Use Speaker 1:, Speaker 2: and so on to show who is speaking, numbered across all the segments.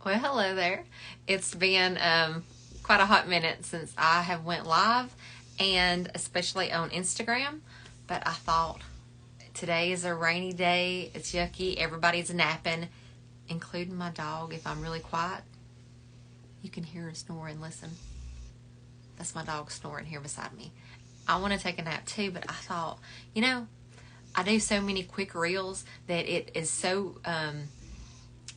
Speaker 1: Well, hello there. It's been quite a hot minute since I have went live, and especially on Instagram. But I thought today is a rainy day. It's yucky. Everybody's napping, including my dog. If I'm really quiet, you can hear her snoring. Listen, that's my dog snoring here beside me. I want to take a nap too, but I thought, I do so many quick reels that it is so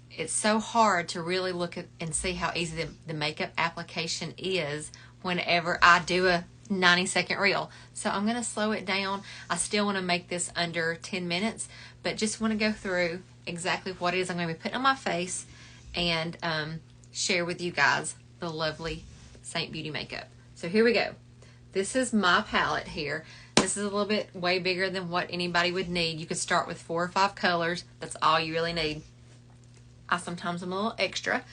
Speaker 1: it's so hard to really look at and see how easy the makeup application is whenever I do a 90-second reel. So I'm going to slow it down. I still want to make this under 10 minutes, but just want to go through exactly what it is I'm going to be putting on my face and share with you guys the lovely Seint Beauty makeup. So here we go. This is my palette here. This is a little bit way bigger than what anybody would need. You could start with 4 or 5 colors. That's all you really need. I sometimes am a little extra,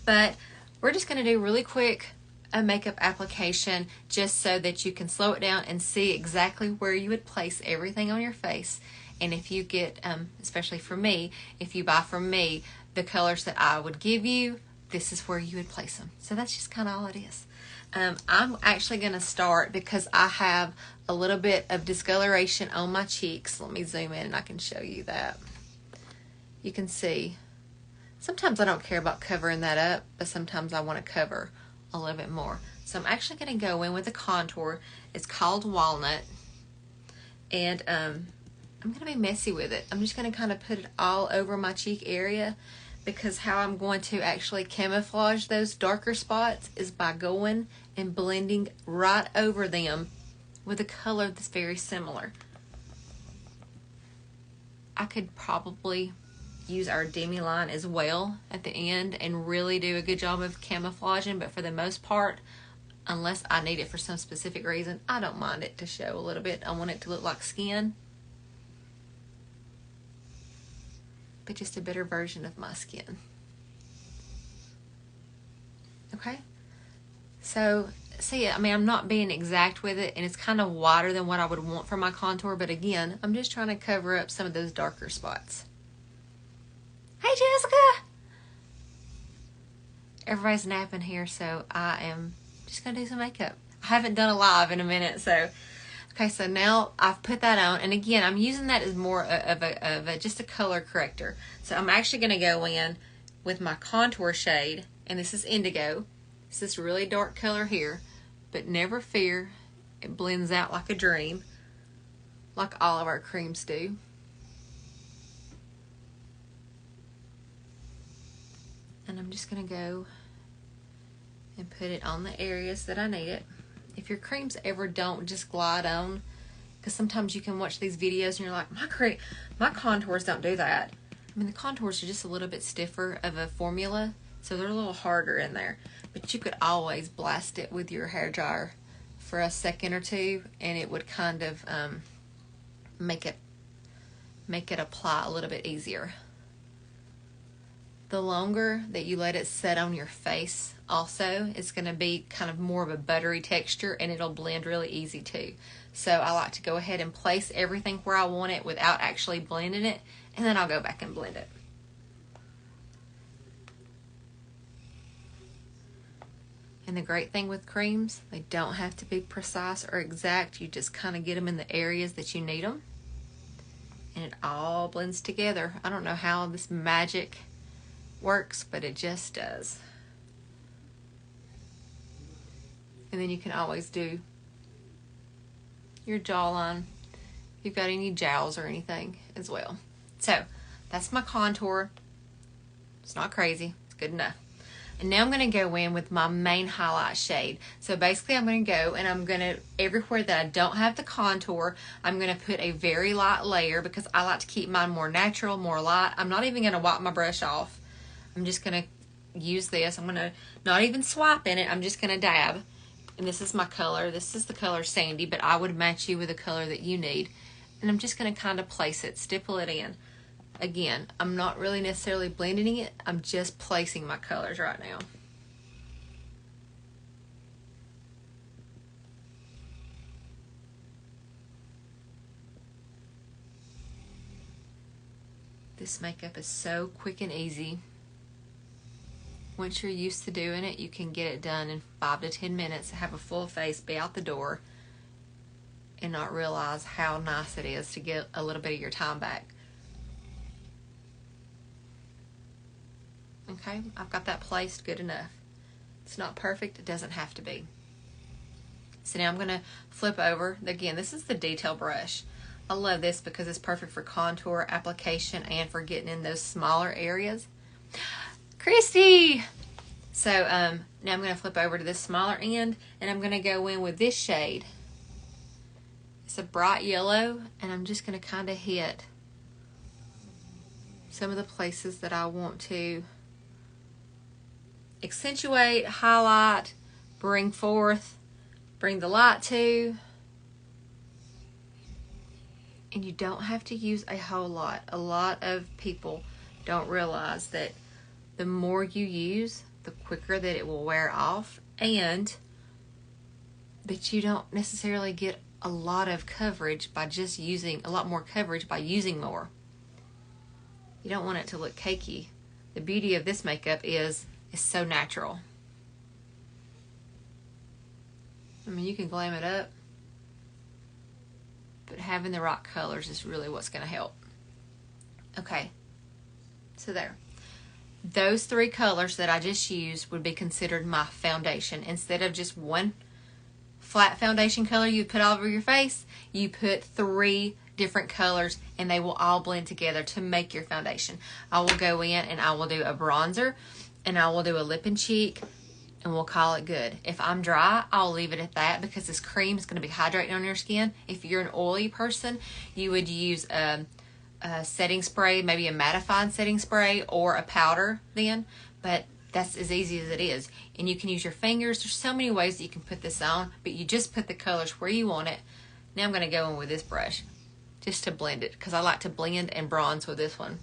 Speaker 1: but we're just going to do really quick a makeup application just so that you can slow it down and see exactly where you would place everything on your face. And if you get, especially for me, if you buy from me the colors that I would give you, this is where you would place them. So that's just kind of all it is. I'm actually going to start because I have a little bit of discoloration on my cheeks. Let me zoom in and I can show you that. You can see. Sometimes I don't care about covering that up, but sometimes I want to cover a little bit more. So I'm actually going to go in with a contour. It's called Walnut. And I'm going to be messy with it. I'm just going to kind of put it all over my cheek area, because how I'm going to actually camouflage those darker spots is by going and blending right over them with a color that's very similar. I could probably use our demi line as well at the end and really do a good job of camouflaging, but for the most part, unless I need it for some specific reason, I don't mind it to show a little bit. I want it to look like skin, but just a better version of my skin. Okay, so see, I'm not being exact with it, and it's kind of wider than what I would want for my contour, but again, I'm just trying to cover up some of those darker spots. Hey, Jessica! Everybody's napping here, so I am just going to do some makeup. I haven't done a live in a minute, so... Okay, so now I've put that on, and again, I'm using that as more of just a color corrector. So I'm actually going to go in with my contour shade, and this is Indigo. It's this really dark color here, but never fear, it blends out like a dream, like all of our creams do. And I'm just going to go and put it on the areas that I need it. If your creams ever don't just glide on, because sometimes you can watch these videos and you're like, my contours don't do that. I mean, the contours are just a little bit stiffer of a formula, so they're a little harder in there. But you could always blast it with your hair dryer for a second or two, and it would kind of make it apply a little bit easier. The longer that you let it set on your face also, it's going to be kind of more of a buttery texture, and it'll blend really easy too. So I like to go ahead and place everything where I want it without actually blending it, and then I'll go back and blend it. And the great thing with creams, they don't have to be precise or exact. You just kind of get them in the areas that you need them, and it all blends together. I don't know how this magic works, but it just does. And then you can always do your jawline if you've got any jowls or anything as well. So that's my contour. It's not crazy, it's good enough. And now I'm going to go in with my main highlight shade. So basically I'm going to go and I'm going to, everywhere that I don't have the contour, I'm going to put a very light layer, because I like to keep mine more natural, more light. I'm not even going to wipe my brush off. I'm just going to use this. I'm going to not even swipe in it. I'm just going to dab. And this is my color. This is the color Sandy, but I would match you with a color that you need. And I'm just going to kind of place it, stipple it in. Again, I'm not really necessarily blending it. I'm just placing my colors right now. This makeup is so quick and easy. once you're used to doing it, you can get it done in 5 to 10 minutes, have a full face, be out the door, and not realize how nice it is to get a little bit of your time back. Okay, I've got that placed good enough. It's not perfect, it doesn't have to be. So now I'm going to flip over. Again, this is the detail brush. I love this because it's perfect for contour application and for getting in those smaller areas. Christy! So now I'm going to flip over to this smaller end, and I'm going to go in with this shade. It's a bright yellow, and I'm just going to kind of hit some of the places that I want to accentuate, highlight, bring forth, bring the light to. And you don't have to use a whole lot. A lot of people don't realize that the more you use, the quicker that it will wear off, and that you don't necessarily get a lot of coverage by just using, a lot more coverage by using more. You don't want it to look cakey. The beauty of this makeup is it's so natural. I mean, you can glam it up, but having the right colors is really what's going to help. Okay, so there. Those 3 colors that I just used would be considered my foundation. Instead of just one flat foundation color you put all over your face, you put 3 different colors, and they will all blend together to make your foundation. I will go in and I will do a bronzer, and I will do a lip and cheek, and we'll call it good. If I'm dry, I'll leave it at that because this cream is going to be hydrating on your skin. If you're an oily person, you would use a setting spray, maybe a mattifying setting spray or a powder then, but that's as easy as it is. And you can use your fingers. There's so many ways that you can put this on, but you just put the colors where you want it. Now I'm going to go in with this brush just to blend it because I like to blend and bronze with this one.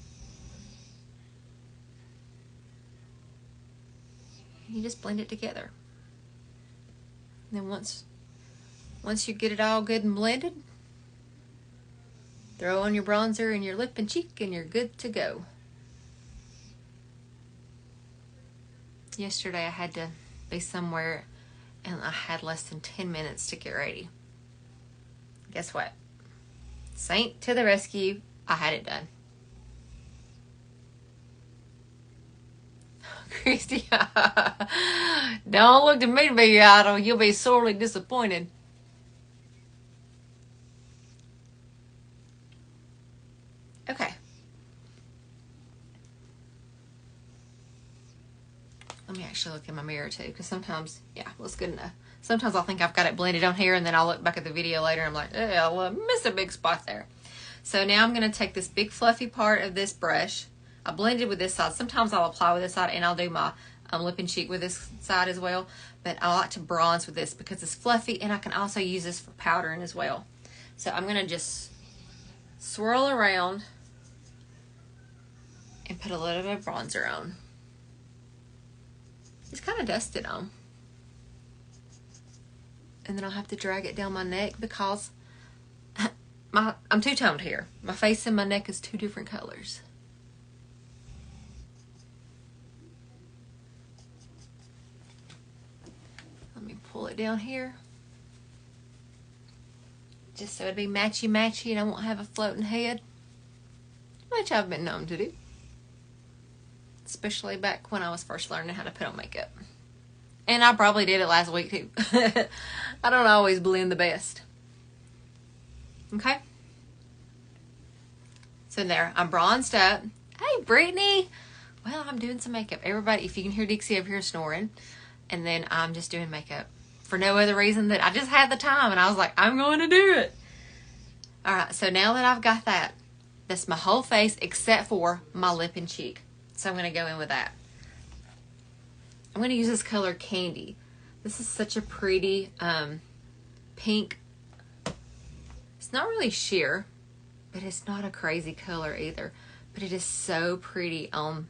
Speaker 1: You just blend it together. And then once you get it all good and blended, throw on your bronzer and your lip and cheek, and you're good to go. Yesterday I had to be somewhere, and I had less than 10 minutes to get ready. Guess what? Seint to the rescue. I had it done. Christy, don't look to me to be idle. You'll be sorely disappointed. Okay. Let me actually look in my mirror too, because sometimes, yeah, looks good enough. Sometimes I'll think I've got it blended on here, and then I'll look back at the video later and I'm like, oh, I missed a big spot there. So now I'm going to take this big fluffy part of this brush. I blended with this side. Sometimes I'll apply with this side, and I'll do my lip and cheek with this side as well. But I like to bronze with this because it's fluffy, and I can also use this for powdering as well. So I'm going to just swirl around and put a little bit of bronzer on. Just kind of dust it on. And then I'll have to drag it down my neck because I'm two-toned here. My face and my neck is 2 different colors. Let me pull it down here. Just so it'd be matchy-matchy and I won't have a floating head. Which I've been known to do. Especially back when I was first learning how to put on makeup. And I probably did it last week too. I don't always blend the best. Okay? So there, I'm bronzed up. Hey, Brittany! Well, I'm doing some makeup. Everybody, if you can hear Dixie over here snoring. And then I'm just doing makeup. For no other reason than I just had the time. And I was like, I'm going to do it. Alright, so now that I've got that, that's my whole face except for my lip and cheek. So I'm going to go in with that. I'm going to use this color Candy. This is such a pretty pink. It's not really sheer, but it's not a crazy color either. But it is so pretty on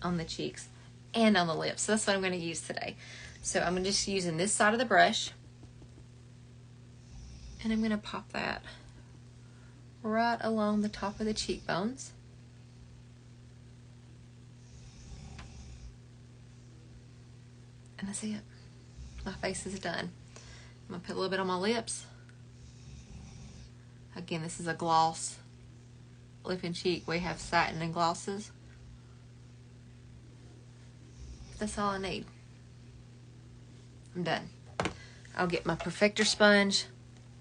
Speaker 1: the cheeks and on the lips. So that's what I'm going to use today. So I'm just using this side of the brush. And I'm going to pop that right along the top of the cheekbones. And that's it. My face is done. I'm going to put a little bit on my lips. Again, this is a gloss lip and cheek. We have satin and glosses. That's all I need. I'm done. I'll get my perfector sponge.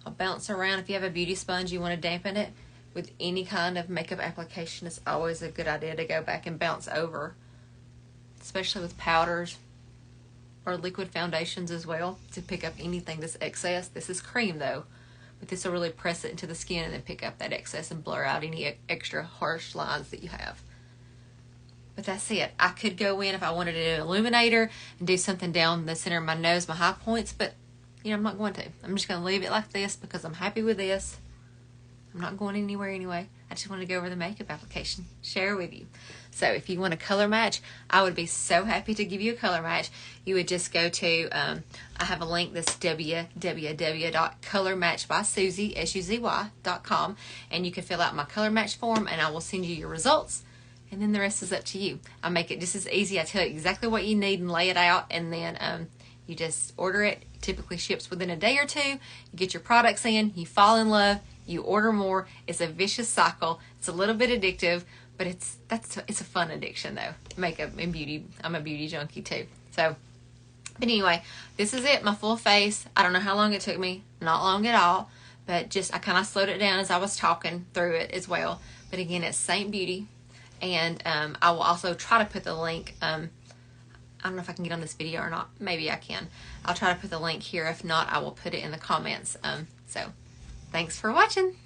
Speaker 1: I'll bounce around. If you have a beauty sponge, you want to dampen it with any kind of makeup application. It's always a good idea to go back and bounce over, especially with powders or liquid foundations as well, to pick up anything that's excess. This is cream though, but this will really press it into the skin and then pick up that excess and blur out any extra harsh lines that you have. But that's it. I could go in if I wanted to do an illuminator and do something down the center of my nose, my high points, but you know, I'm not going to. I'm just going to leave it like this because I'm happy with this. I'm not going anywhere anyway. I just want to go over the makeup application, share with you. So if you want a color match, I would be so happy to give you a color match. You would just go to, I have a link that's www.colormatchbysuzy.com, and you can fill out my color match form and I will send you your results. And then the rest is up to you. I make it just as easy. I tell you exactly what you need and lay it out, and then you just order it. It typically ships within a day or two. You get your products in, you fall in love, you order more. It's a vicious cycle. It's a little bit addictive, but it's a fun addiction though. Makeup and beauty. I'm a beauty junkie too. So, but anyway, this is it. My full face. I don't know how long it took me. Not long at all. But just I kind of slowed it down as I was talking through it as well. But again, it's Seint Beauty. And I will also try to put the link, I don't know if I can get on this video or not. Maybe I can. I'll try to put the link here. If not, I will put it in the comments. So thanks for watching.